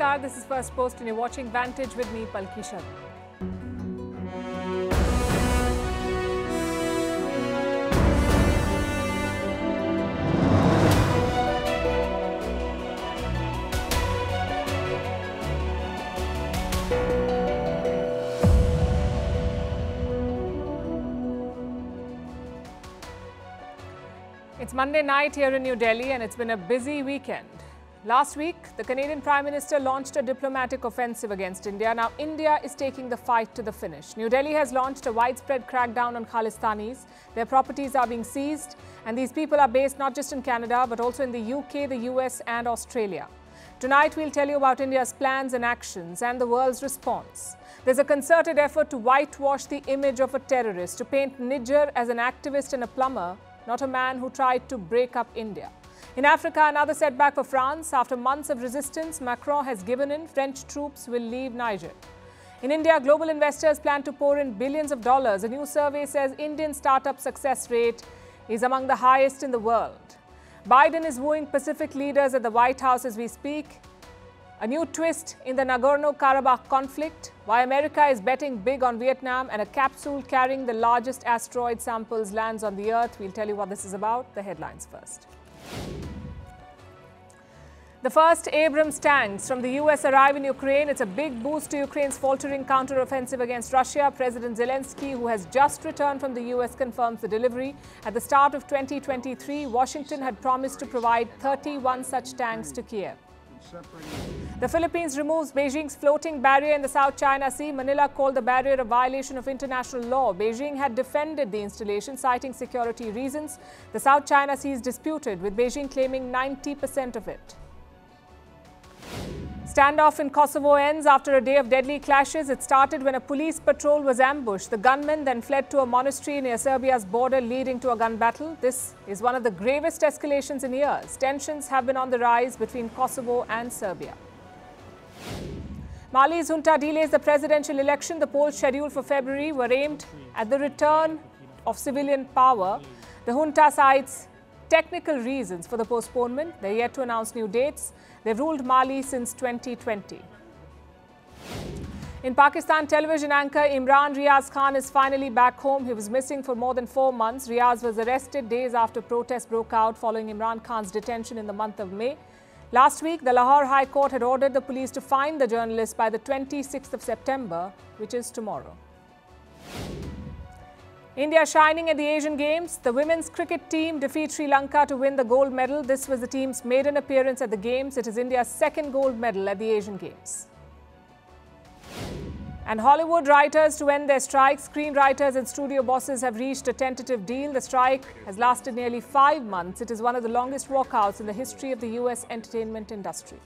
Namaskar, this is Firstpost and you're watching Vantage with me, Palki Sharma. It's Monday night here in New Delhi and it's been a busy weekend. Last week, the Canadian Prime Minister launched a diplomatic offensive against India. Now, India is taking the fight to the finish. New Delhi has launched a widespread crackdown on Khalistanis. Their properties are being seized, and these people are based not just in Canada, but also in the UK, the US and Australia. Tonight, we'll tell you about India's plans and actions and the world's response. There's a concerted effort to whitewash the image of a terrorist, to paint Niger as an activist and a plumber, not a man who tried to break up India. In Africa, another setback for France. After months of resistance, Macron has given in. French troops will leave Niger. In India, global investors plan to pour in billions of dollars. A new survey says Indian startup success rate is among the highest in the world. Biden is wooing Pacific leaders at the White House as we speak. A new twist in the Nagorno-Karabakh conflict, why America is betting big on Vietnam, and a capsule carrying the largest asteroid samples lands on the Earth. We'll tell you what this is about. The headlines first. The first Abrams tanks from the US arrive in Ukraine. It's a big boost to Ukraine's faltering counteroffensive against Russia. President Zelensky, who has just returned from the US, confirms the delivery. At the start of 2023, Washington had promised to provide 31 such tanks to Kyiv. The Philippines removes Beijing's floating barrier in the South China Sea. Manila called the barrier a violation of international law. Beijing had defended the installation, citing security reasons. The South China Sea is disputed, with Beijing claiming 90% of it. Standoff in Kosovo ends after a day of deadly clashes. It started when a police patrol was ambushed. The gunmen then fled to a monastery near Serbia's border, leading to a gun battle. This is one of the gravest escalations in years. Tensions have been on the rise between Kosovo and Serbia. Mali's junta delays the presidential election. The polls scheduled for February were aimed at the return of civilian power. The junta cites technical reasons for the postponement. They're yet to announce new dates. They've ruled Mali since 2020. In Pakistan, television anchor Imran Riaz Khan is finally back home. He was missing for more than 4 months. Riaz was arrested days after protests broke out following Imran Khan's detention in the month of May. Last week, the Lahore High Court had ordered the police to find the journalist by the 26th of September, which is tomorrow. India shining at the Asian Games. The women's cricket team defeat Sri Lanka to win the gold medal. This was the team's maiden appearance at the Games. It is India's second gold medal at the Asian Games. And Hollywood writers to end their strike. Screenwriters and studio bosses have reached a tentative deal. The strike has lasted nearly 5 months. It is one of the longest walkouts in the history of the US entertainment industry.